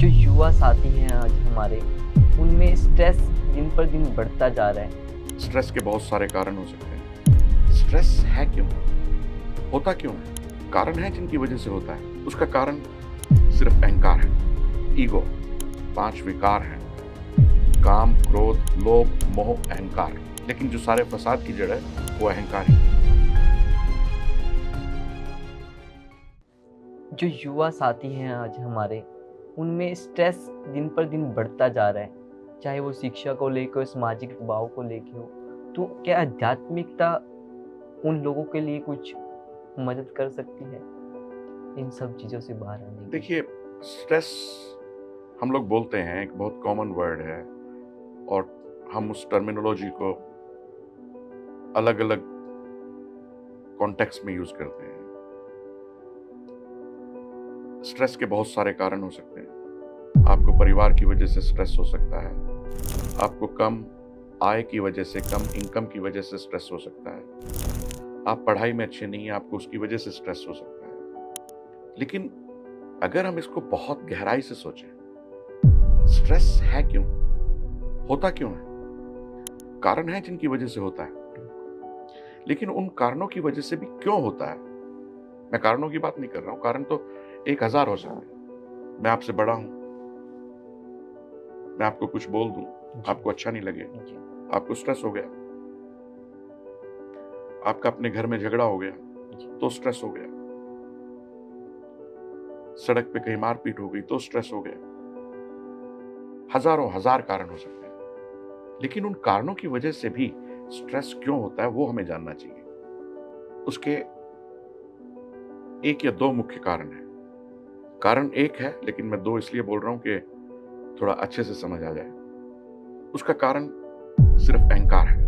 जो युवा साथी हैं आज हमारे, उनमें स्ट्रेस दिन पर दिन बढ़ता जा रहा है। स्ट्रेस के बहुत सारे कारण हो सकते हैं। स्ट्रेस है क्यों? होता क्यों है? कारण है जिनकी वजह से होता है। उसका कारण सिर्फ अहंकार है, ईगो। 5 विकार हैं: काम, क्रोध, लोभ, मोह, अहंकार। लेकिन जो सारे फसाद की जड़ है वो अहंकार ही है। जो युवा साथी हैं आज हमारे, उनमें स्ट्रेस दिन पर दिन बढ़ता जा रहा है, चाहे वो शिक्षा को लेकर हो, सामाजिक दबाव को लेके हो। तो क्या आध्यात्मिकता उन लोगों के लिए कुछ मदद कर सकती है इन सब चीज़ों से बाहर आने की? देखिए, स्ट्रेस हम लोग बोलते हैं, एक बहुत कॉमन वर्ड है और हम उस टर्मिनोलॉजी को अलग अलग कॉन्टेक्स्ट में यूज करते हैं। स्ट्रेस के बहुत सारे कारण हो सकते हैं। आपको परिवार की वजह से स्ट्रेस हो सकता है, आपको कम आय की वजह से, कम इनकम की वजह से स्ट्रेस हो सकता है, आप पढ़ाई में अच्छे नहीं हैं, आपको उसकी वजह से स्ट्रेस हो सकता है। लेकिन अगर हम इसको बहुत गहराई से सोचें, स्ट्रेस है क्यों? होता क्यों है? कारण है जिनकी वजह से होता है। लेकिन उन कारणों की वजह से भी क्यों होता है? मैं कारणों की बात नहीं कर रहा हूं, कारण तो 1000 हो सकते हैं। मैं आपसे बड़ा हूं, मैं आपको कुछ बोल दूं, आपको अच्छा नहीं लगे, जी, आपको स्ट्रेस हो गया। आपका अपने घर में झगड़ा हो गया जी, तो स्ट्रेस हो गया। सड़क पे कहीं मारपीट हो गई तो स्ट्रेस हो गया। हजारों हजार कारण हो सकते हैं। लेकिन उन कारणों की वजह से भी स्ट्रेस क्यों होता है वो हमें जानना चाहिए। उसके 1 या 2 मुख्य कारण हैं। कारण 1 है, लेकिन मैं 2 इसलिए बोल रहा हूं कि थोड़ा अच्छे से समझ आ जाए। उसका कारण सिर्फ अहंकार है,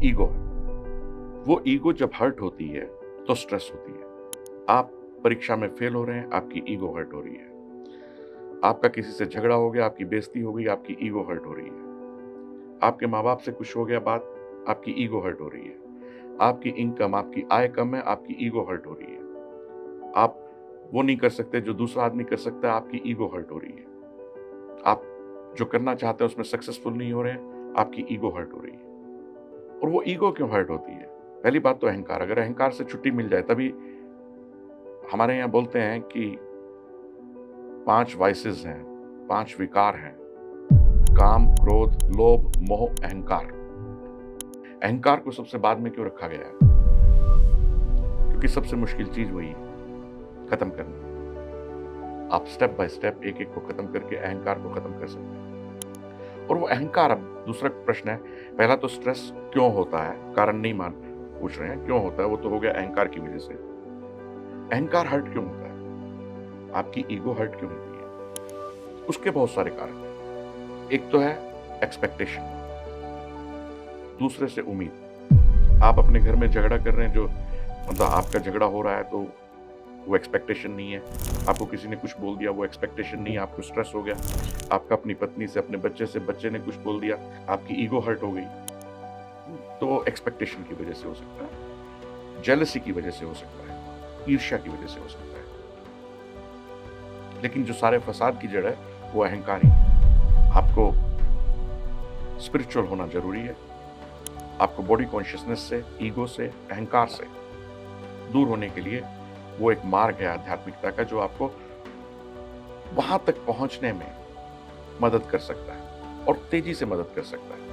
ईगो है। वो ईगो जब हर्ट होती है तो स्ट्रेस होती है। आप परीक्षा में फेल हो रहे हैं, आपकी ईगो हर्ट हो रही है। आपका किसी से झगड़ा हो गया, आपकी बेइज्जती हो गई, आपकी ईगो हर्ट हो रही है। आपके माँ बाप से कुछ हो गया बात, आपकी ईगो हर्ट हो रही है। आपकी इनकम, आपकी आय कम है, आपकी ईगो हर्ट हो रही है। आप वो नहीं कर सकते जो दूसरा आदमी कर सकता है, आपकी ईगो हर्ट हो रही है। आप जो करना चाहते हैं उसमें सक्सेसफुल नहीं हो रहे हैं, आपकी ईगो हर्ट हो रही है। और वो ईगो क्यों हर्ट होती है? पहली बात तो अहंकार। अगर अहंकार से छुट्टी मिल जाए, तभी हमारे यहाँ बोलते हैं कि 5 वाइसेस हैं, 5 विकार हैं: काम, क्रोध, लोभ, मोह, अहंकार। अहंकार को सबसे बाद में क्यों रखा गया है? क्योंकि सबसे मुश्किल चीज वही है, खत्म करना। आप स्टेप बाय स्टेप एक एक को खत्म करके अहंकार को खत्म कर सकते हैं। और वो अहंकार, अब दूसरा प्रश्न है, पहला तो स्ट्रेस क्यों होता है, कारण नहीं मान पूछ रहे हैं, क्यों होता है, वो तो हो गया अहंकार की वजह से। अहंकार हर्ट क्यों होता है? आपकी ईगो हर्ट क्यों होती है? उसके बहुत सारे कारण हैं। एक तो है एक्सपेक्टेशन, दूसरे से उम्मीद। आप अपने घर में झगड़ा कर रहे हैं, जो मतलब आपका झगड़ा हो रहा है, तो वो एक्सपेक्टेशन नहीं है। आपको किसी ने कुछ बोल दिया, वो एक्सपेक्टेशन नहीं है, आपको स्ट्रेस हो गया। आपका अपनी पत्नी से, अपने बच्चे से, बच्चे ने कुछ बोल दिया, आपकी ईगो हर्ट हो गई, तो एक्सपेक्टेशन की वजह से हो सकता है, जेलसी की वजह से हो सकता है, ईर्ष्या की वजह से हो सकता है। लेकिन जो सारे फसाद की जड़ है वो अहंकार ही है। आपको स्पिरिचुअल होना जरूरी है। आपको बॉडी कॉन्शियसनेस से, ईगो से, अहंकार से दूर होने के लिए वो एक मार्ग है आध्यात्मिकता का, जो आपको वहां तक पहुंचने में मदद कर सकता है और तेजी से मदद कर सकता है।